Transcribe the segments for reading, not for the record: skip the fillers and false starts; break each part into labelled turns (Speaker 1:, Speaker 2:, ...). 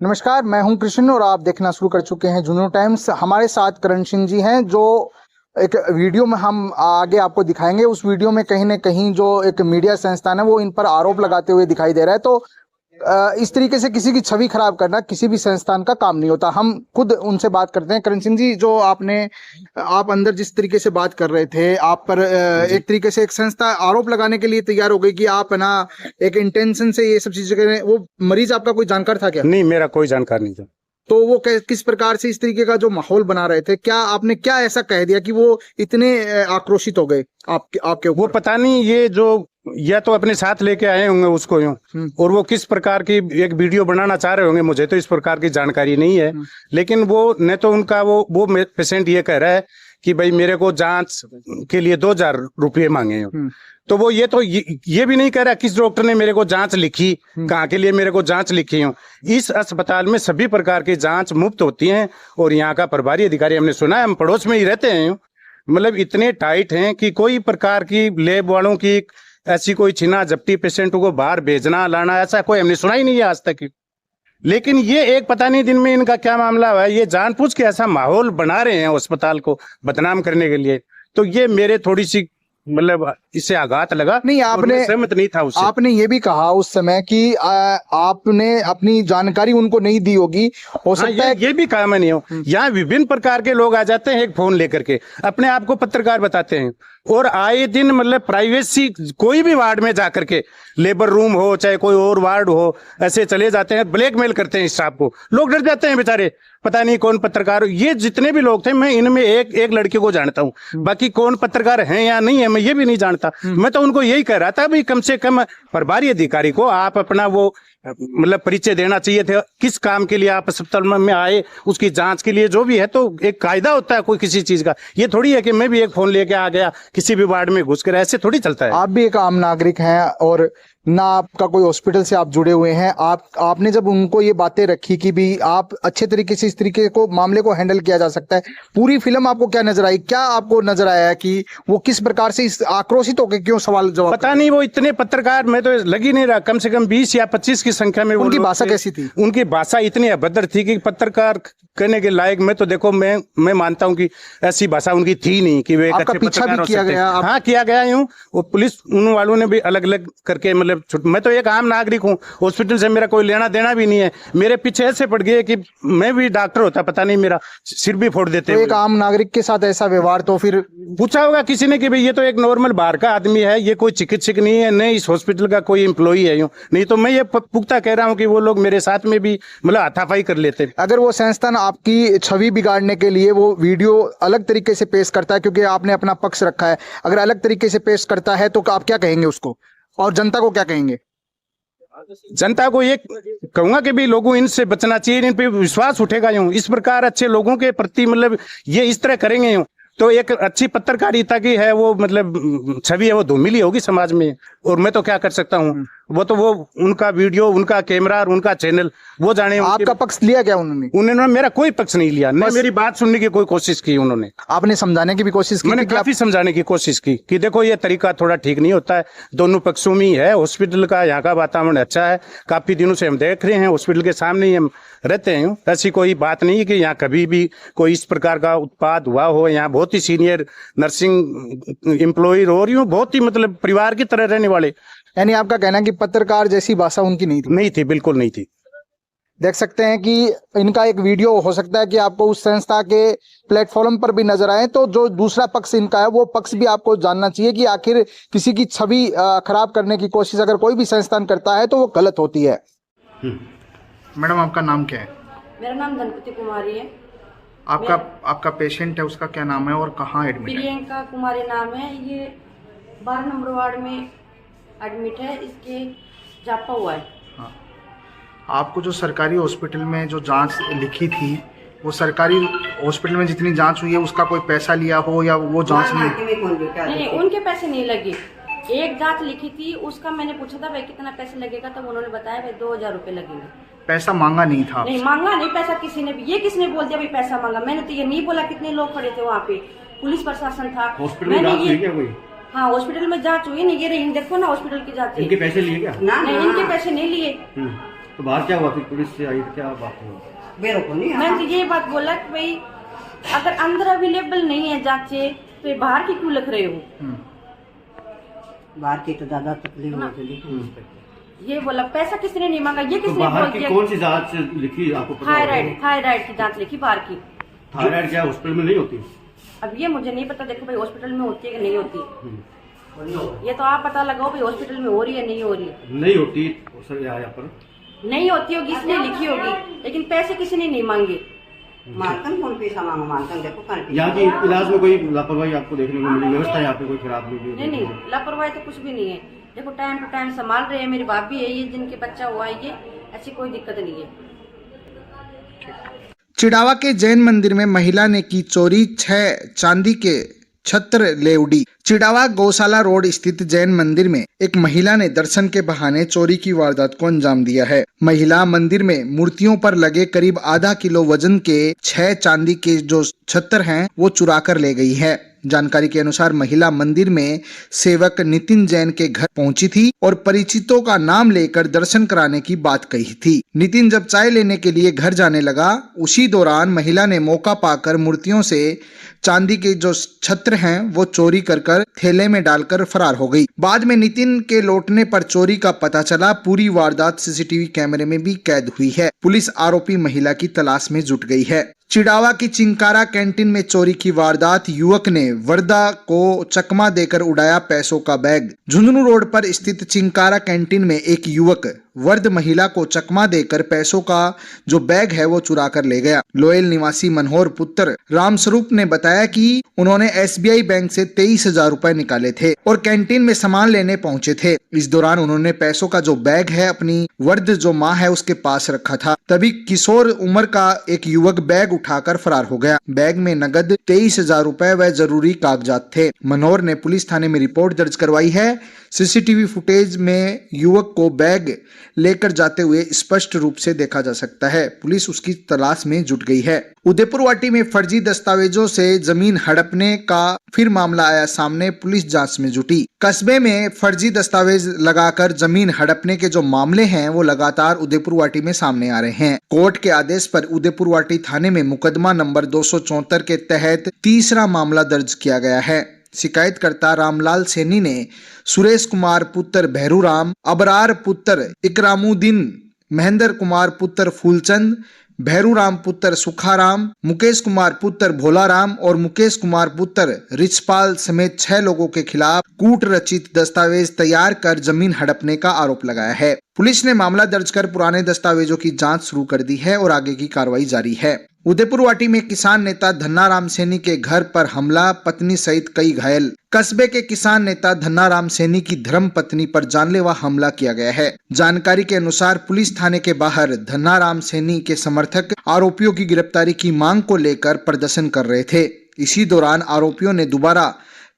Speaker 1: नमस्कार, मैं हूं कृष्ण और आप देखना शुरू कर चुके हैं जुनून टाइम्स। हमारे साथ करण सिंह जी हैं जो एक वीडियो में हम आगे आपको दिखाएंगे। उस वीडियो में कहीं न कहीं जो एक मीडिया संस्थान है वो इन पर आरोप लगाते हुए दिखाई दे रहा है। तो इस तरीके से किसी की छवि खराब करना किसी भी संस्थान का काम नहीं होता। हम खुद उनसे बात करते हैं। करण सिंह जी, जो आप अंदर जिस तरीके से बात कर रहे थे, आप पर एक तरीके से एक संस्था आरोप लगाने के लिए तैयार हो गई कि आप ना एक इंटेंशन से ये सब चीजें कर रहे हैं। वो मरीज आपका कोई जानकार था क्या?
Speaker 2: नहीं, मेरा कोई जानकार नहीं था।
Speaker 1: तो वो किस प्रकार से इस तरीके का जो माहौल बना रहे थे, क्या आपने क्या ऐसा कह दिया कि वो इतने आक्रोशित हो गए आपके ऊपर?
Speaker 2: वो पता नहीं, ये जो या तो अपने साथ लेके आए होंगे उसको यूं, और वो किस प्रकार की एक वीडियो बनाना चाह रहे होंगे, मुझे तो इस प्रकार की जानकारी नहीं है। लेकिन वो न तो उनका वो पेशेंट ये कह रहा है कि भाई मेरे को जांच के लिए 2000 रुपये मांगे हो। तो वो ये भी नहीं कह रहा किस डॉक्टर ने मेरे को जांच लिखी, कहाँ के लिए मेरे को जांच लिखी हो। इस अस्पताल में सभी प्रकार की जांच मुफ्त होती हैं और यहाँ का प्रभारी अधिकारी, हमने सुना है, हम पड़ोस में ही रहते हैं, मतलब इतने टाइट हैं कि कोई प्रकार की लैब वालों की ऐसी कोई छिना झपटी पेशेंटों को बाहर भेजना लाना ऐसा कोई हमने सुना ही नहीं है आज तक। लेकिन ये एक पता नहीं दिन में इनका क्या मामला हुआ है, ये जानबूझ के ऐसा माहौल बना रहे हैं अस्पताल को बदनाम करने के लिए। तो ये मेरे थोड़ी सी मतलब इससे आघात लगा।
Speaker 1: नहीं, आपने
Speaker 2: सहमत नहीं था उससे।
Speaker 1: आपने ये भी कहा उस समय कि आपने अपनी जानकारी उनको नहीं दी होगी। हो सकता है
Speaker 2: ये भी कहा मैं नहीं हूँ। यहाँ विभिन्न प्रकार के लोग आ जाते हैं एक फोन लेकर के, अपने आप को पत्रकार बताते हैं और आए दिन मतलब प्राइवेसी कोई भी वार्ड में जाकर के, लेबर रूम हो चाहे कोई और वार्ड हो, ऐसे चले जाते हैं, ब्लैकमेल करते हैं स्टाफ को। लोग डर जाते हैं बेचारे, पता नहीं कौन पत्रकार। ये जितने भी लोग थे, मैं इनमें एक लड़के को जानता हूँ, बाकी कौन पत्रकार हैं या नहीं है मैं ये भी नहीं जानता। मैं तो उनको यही कह रहा था भाई कम से कम प्रभारी अधिकारी को आप अपना वो मतलब परिचय देना चाहिए थे, किस काम के लिए आप अस्पताल में आए, उसकी जांच के लिए जो भी है। तो एक कायदा होता है कोई किसी चीज का, ये थोड़ी है कि मैं भी एक फोन लेके आ गया किसी भी वार्ड में घुस कर, ऐसे थोड़ी चलता है।
Speaker 1: आप भी एक आम नागरिक हैं और ना आपका कोई हॉस्पिटल से आप जुड़े हुए हैं। आपने जब उनको ये बातें रखी कि भी आप अच्छे तरीके से इस तरीके को मामले को हैंडल किया जा सकता है, पूरी फिल्म आपको क्या नजर आई? क्या आपको नजर आया कि वो किस प्रकार से इस आक्रोशित होकर क्यों सवाल जवाब?
Speaker 2: पता नहीं, वो इतने पत्रकार मैं तो लग ही नहीं रहा, कम से कम 20 या 25 की संख्या में।
Speaker 1: उनकी भाषा कैसी थी?
Speaker 2: उनकी भाषा इतनी अभद्र थी कि पत्रकार करने के लायक। मैं तो देखो मैं मानता हूं कि ऐसी भाषा उनकी थी नहीं कि वे एक अच्छे पत्रकार हो सकते। हाँ, किया गया यूं। वो पुलिस उन वालों ने भी अलग अलग करके मतलब मैं तो एक आम नागरिक हूँ, हॉस्पिटल से मेरा कोई लेना देना भी नहीं है। मेरे पीछे ऐसे पड़ गए कि मैं भी डॉक्टर होता पता नहीं मेरा सिर भी फोड़ देते।
Speaker 1: तो एक आम नागरिक के साथ ऐसा व्यवहार, तो फिर
Speaker 2: पूछा होगा किसी ने कि भाई ये तो एक नॉर्मल बाहर का आदमी है, ये कोई चिकित्सक नहीं है, नहीं इस हॉस्पिटल का कोई एम्प्लॉई है। यूं नहीं तो मैं ये पुख्ता कह रहा हूँ कि वो लोग मेरे साथ में भी मतलब हाथापाई कर लेते।
Speaker 1: अगर वो संस्थान आपकी छवि बिगाड़ने के लिए वो वीडियो अलग तरीके से पेश करता है, क्योंकि आपने अपना पक्ष रखा है, अगर अलग तरीके से पेश करता है तो आप क्या कहेंगे उसको, और जनता को क्या कहेंगे?
Speaker 2: जनता को ये कहूंगा कि भी लोगों इनसे बचना चाहिए, इन पे विश्वास उठेगा। यूं इस प्रकार अच्छे लोगों के प्रति मतलब ये इस तरह करेंगे यूं तो एक अच्छी पत्रकारिता की है वो मतलब छवि है वो धूमिली होगी समाज में। और मैं तो क्या कर सकता हूँ, वो उनका वीडियो, उनका कैमरा और उनका चैनल वो जाने।
Speaker 1: आपका पक्ष लिया क्या उन्होंने?
Speaker 2: मेरा कोई पक्ष नहीं लिया, न मेरी बात सुनने की कोई कोशिश की उन्होंने।
Speaker 1: आपने समझाने की भी कोशिश की?
Speaker 2: मैंने काफी समझाने की कोशिश की कि देखो ये तरीका थोड़ा ठीक नहीं होता है, दोनों पक्षों में ही है। हॉस्पिटल का यहाँ का वातावरण अच्छा है, काफी दिनों से हम देख रहे हैं, हॉस्पिटल के सामने ही हम रहते हैं। ऐसी कोई बात नहीं कि यहाँ कभी भी कोई इस प्रकार का उत्पाद हुआ हो। यहाँ बहुत ही सीनियर नर्सिंग एम्प्लॉय और यूं बहुत ही मतलब परिवार की तरह रहने वाले।
Speaker 1: यानी आपका कहना है कि पत्रकार जैसी भाषा उनकी नहीं थी?
Speaker 2: नहीं थी, बिल्कुल नहीं थी।
Speaker 1: देख सकते हैं कि इनका एक वीडियो हो सकता है कि आपको उस संस्था के प्लेटफॉर्म पर भी नजर आए, तो जो दूसरा पक्ष इनका है वो पक्ष भी आपको जानना चाहिए कि आखिर किसी की छवि खराब करने की कोशिश अगर कोई भी संस्थान करता है तो वो गलत होती है। मैडम, आपका नाम क्या है?
Speaker 3: मेरा नाम धनपति कुमारी है।
Speaker 1: आपका पेशेंट है, उसका क्या नाम है और कहाँ एडमिट है?
Speaker 3: प्रियंका कुमारी नाम है, ये 12 नंबर वार्ड में एडमिट है, इसके जापा हुआ है।
Speaker 1: हाँ। आपको जो सरकारी हॉस्पिटल में जो जांच लिखी थी, वो सरकारी हॉस्पिटल में जितनी जांच हुई है उसका कोई पैसा लिया हो या वो जांच
Speaker 3: नहीं, उनके पैसे नहीं लगे। एक जांच लिखी थी, उसका मैंने पूछा था भाई कितना पैसे लगेगा, तब उन्होंने बताया भाई 2000 रुपये लगेंगे।
Speaker 1: पैसा मांगा नहीं था?
Speaker 3: नहीं मांगा नहीं पैसा किसी ने भी। ये किसने बोल दिया भाई पैसा मांगा? मैंने तो ये नहीं बोला। कितने लोग खड़े थे वहाँ पे, पुलिस प्रशासन था। हाँ, हॉस्पिटल में जांच हुई नहीं, ये देखो ना हॉस्पिटल की जांच।
Speaker 4: इनके पैसे लिए क्या?
Speaker 3: नहीं, इनके पैसे नहीं लिए।
Speaker 4: तो बाहर क्या हुआ, फिर पुलिस से आई तो क्या बात हुई?
Speaker 3: मैंने तो ये बात बोला कि भाई अगर अंदर अवेलेबल नहीं है जांचे तो ये बाहर की क्यों लिख रहे हो?
Speaker 5: बाहर की तो ज्यादा तकलीफ होती है।
Speaker 3: ये बोला पैसा किसने नहीं मांगा, ये
Speaker 4: तो
Speaker 3: किसने
Speaker 4: बाहर
Speaker 3: बोल
Speaker 4: की
Speaker 3: दिया?
Speaker 4: कौन सी जांच लिखी आपको पता होगा?
Speaker 3: थायराइड की जांच लिखी बाहर की।
Speaker 4: थायराइड क्या हॉस्पिटल में नहीं होती?
Speaker 3: अब ये मुझे नहीं पता, देखो भाई हॉस्पिटल में होती है कि नहीं होती, ये तो आप पता लगाओ भाई हॉस्पिटल में हो रही है नहीं हो रही है।
Speaker 4: नहीं होती सर, यहाँ पर
Speaker 3: नहीं होती होगी इसलिए लिखी होगी, लेकिन पैसे किसी ने नहीं मांगे।
Speaker 5: मालकन कौन पैसा मांगो, मालकन देखो कौन
Speaker 4: यहाँ की इलाज में कोई लापरवाही आपको देखने को मिली? व्यवस्था यहाँ पे कोई खराब नहीं?
Speaker 3: नहीं लापरवाही तो कुछ भी नहीं है, देखो टाइम टू टाइम संभाल रहे हैं। मेरी भाभी है ये जिनके बच्चा हुआ है, ये ऐसी कोई दिक्कत नहीं है।
Speaker 1: चिड़ावा के जैन मंदिर में महिला ने की चोरी, 6 चांदी के छत्र ले उड़ी। चिड़ावा गौशाला रोड स्थित जैन मंदिर में एक महिला ने दर्शन के बहाने चोरी की वारदात को अंजाम दिया है। महिला मंदिर में मूर्तियों पर लगे करीब आधा किलो वजन के 6 चांदी के जो छत्र हैं वो चुरा कर ले गई है। जानकारी के अनुसार महिला मंदिर में सेवक नितिन जैन के घर पहुंची थी और परिचितों का नाम लेकर दर्शन कराने की बात कही थी। नितिन जब चाय लेने के लिए घर जाने लगा, उसी दौरान महिला ने मौका पाकर मूर्तियों से चांदी के जो छत्र हैं वो चोरी कर थैले में डालकर फरार हो गई। बाद में नितिन के लौटने पर चोरी का पता चला। पूरी वारदात सीसीटीवी कैमरे में भी कैद हुई है। पुलिस आरोपी महिला की तलाश में जुट गई है। चिड़ावा की चिंकारा कैंटीन में चोरी की वारदात, युवक ने वर्दा को चकमा देकर उड़ाया पैसों का बैग। झुंझुनू रोड पर स्थित चिंकारा कैंटीन में एक युवक वर्द महिला को चकमा देकर पैसों का जो बैग है वो चुरा कर ले गया। लोयल निवासी मनोहर पुत्र रामस्वरूप ने बताया कि उन्होंने SBI बैंक से 23,000 रुपए निकाले थे और कैंटीन में सामान लेने पहुंचे थे। इस दौरान उन्होंने पैसों का जो बैग है अपनी वर्द जो माँ है उसके पास रखा था। तभी किशोर उम्र का एक युवक बैग उठाकर फरार हो गया। बैग में नगद 23,000 रुपए व जरूरी कागजात थे। मनोहर ने पुलिस थाने में रिपोर्ट दर्ज करवाई है। सीसीटीवी फुटेज में युवक को बैग लेकर जाते हुए स्पष्ट रूप से देखा जा सकता है। पुलिस उसकी तलाश में जुट गई है। उदयपुर वाटी में फर्जी दस्तावेजों से जमीन हड़पने का फिर मामला आया सामने, पुलिस जांच में जुटी। कस्बे में फर्जी दस्तावेज लगाकर जमीन हड़पने के जो मामले हैं वो लगातार उदयपुर वाटी में सामने आ रहे हैं। कोर्ट के आदेश पर उदयपुर वाटी थाने में मुकदमा नंबर 274 के तहत तीसरा मामला दर्ज किया गया है। शिकायतकर्ता रामलाल सैनी ने सुरेश कुमार पुत्र भैरूराम, अबरार पुत्र इकरामुद्दीन, महेंद्र कुमार पुत्र फूलचंद, भैरूराम पुत्र सुखाराम, मुकेश कुमार पुत्र भोलाराम और मुकेश कुमार पुत्र रिचपाल समेत 6 लोगों के खिलाफ कूट रचित दस्तावेज तैयार कर जमीन हड़पने का आरोप लगाया है। पुलिस ने मामला दर्ज कर पुराने दस्तावेजों की जांच शुरू कर दी है और आगे की कार्रवाई जारी है। उदयपुर वाटी में किसान नेता धन्नाराम सैनी के घर पर हमला, पत्नी सहित कई घायल। कस्बे के किसान नेता धन्नाराम सैनी की धर्म पत्नी पर जानलेवा हमला किया गया है। जानकारी के अनुसार पुलिस थाने के बाहर धन्नाराम सैनी के समर्थक आरोपियों की गिरफ्तारी की मांग को लेकर प्रदर्शन कर रहे थे। इसी दौरान आरोपियों ने दोबारा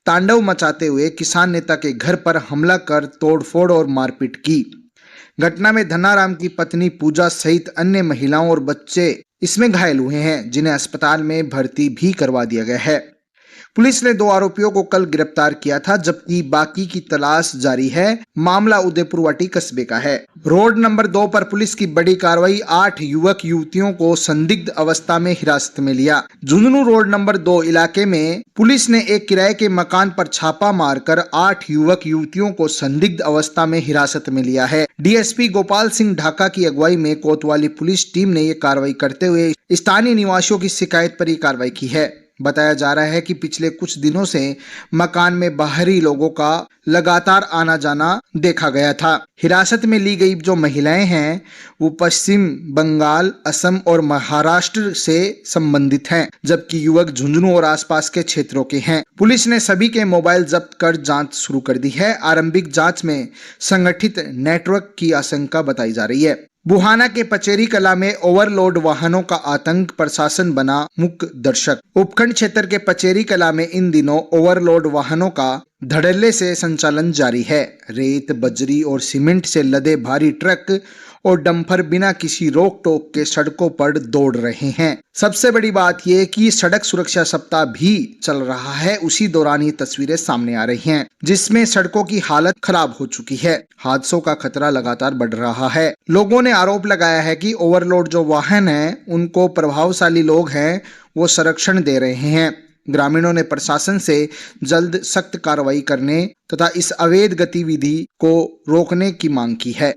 Speaker 1: तांडव मचाते हुए किसान नेता के घर पर हमला कर तोड़फोड़ और मारपीट की। घटना में धन्नाराम की पत्नी पूजा सहित अन्य महिलाओं और बच्चे इसमें घायल हुए हैं, जिन्हें अस्पताल में भर्ती भी करवा दिया गया है। पुलिस ने 2 आरोपियों को कल गिरफ्तार किया था, जबकि बाकी की तलाश जारी है। मामला उदयपुर वाटी कस्बे का है। रोड नंबर 2 पर पुलिस की बड़ी कार्रवाई, 8 युवक युवतियों को संदिग्ध अवस्था में हिरासत में लिया। झुंझुनू रोड नंबर 2 इलाके में पुलिस ने एक किराए के मकान पर छापा मारकर 8 युवक युवतियों को संदिग्ध अवस्था में हिरासत में लिया है। DSP गोपाल सिंह ढाका की अगुवाई में कोतवाली पुलिस टीम ने ये कार्रवाई करते हुए स्थानीय निवासियों की शिकायत पर ये कार्रवाई की है। बताया जा रहा है कि पिछले कुछ दिनों से मकान में बाहरी लोगों का लगातार आना जाना देखा गया था। हिरासत में ली गई जो महिलाएं हैं वो पश्चिम बंगाल, असम और महाराष्ट्र से संबंधित हैं, जबकि युवक झुंझुनू और आसपास के क्षेत्रों के हैं। पुलिस ने सभी के मोबाइल जब्त कर जांच शुरू कर दी है। आरंभिक जांच में संगठित नेटवर्क की आशंका बताई जा रही है। बुहाना के पचेरी कला में ओवरलोड वाहनों का आतंक, प्रशासन बना मुख्य दर्शक। उपखंड क्षेत्र के पचेरी कला में इन दिनों ओवरलोड वाहनों का धड़ल्ले से संचालन जारी है। रेत, बजरी और सीमेंट से लदे भारी ट्रक और डंपर बिना किसी रोक टोक के सड़कों पर दौड़ रहे हैं। सबसे बड़ी बात यह कि सड़क सुरक्षा सप्ताह भी चल रहा है, उसी दौरान ये तस्वीरें सामने आ रही हैं, जिसमें सड़कों की हालत खराब हो चुकी है। हादसों का खतरा लगातार बढ़ रहा है। लोगों ने आरोप लगाया है कि ओवरलोड जो वाहन है उनको प्रभावशाली लोग हैं वो संरक्षण दे रहे हैं। ग्रामीणों ने प्रशासन से जल्द सख्त कार्रवाई करने तथा इस अवैध गतिविधि को रोकने की मांग की है।